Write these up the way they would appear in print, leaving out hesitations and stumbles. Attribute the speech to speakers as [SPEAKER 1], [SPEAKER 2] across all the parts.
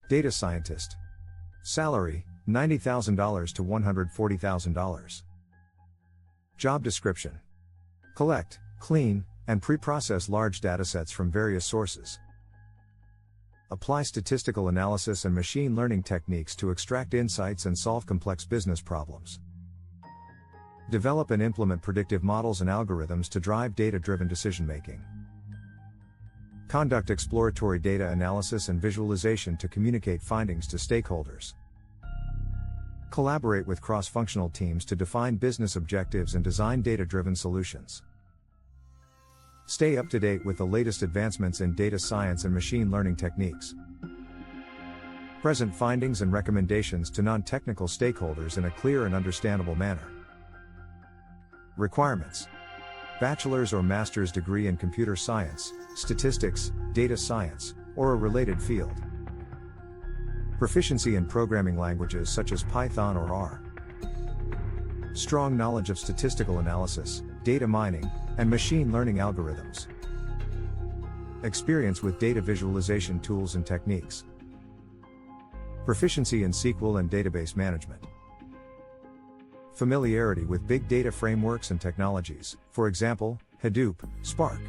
[SPEAKER 1] Data scientist. Salary, $90,000 to $140,000. Job description. Collect, clean, and pre-process large datasets from various sources. Apply statistical analysis and machine learning techniques to extract insights and solve complex business problems. Develop and implement predictive models and algorithms to drive data-driven decision-making. Conduct exploratory data analysis and visualization to communicate findings to stakeholders. Collaborate with cross-functional teams to define business objectives and design data-driven solutions. Stay up to date with the latest advancements in data science and machine learning techniques. Present findings and recommendations to non-technical stakeholders in a clear and understandable manner. Requirements: bachelor's or master's degree in computer science, statistics, data science, or a related field. Proficiency in programming languages such as Python or R. Strong knowledge of statistical analysis, data mining, and machine learning algorithms. Experience with data visualization tools and techniques. Proficiency in SQL and database management. Familiarity with big data frameworks and technologies, for example, Hadoop, Spark.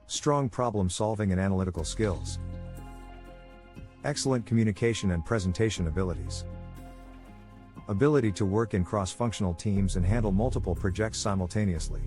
[SPEAKER 1] Strong problem-solving and analytical skills. Excellent communication and presentation abilities. Ability to work in cross-functional teams and handle multiple projects simultaneously.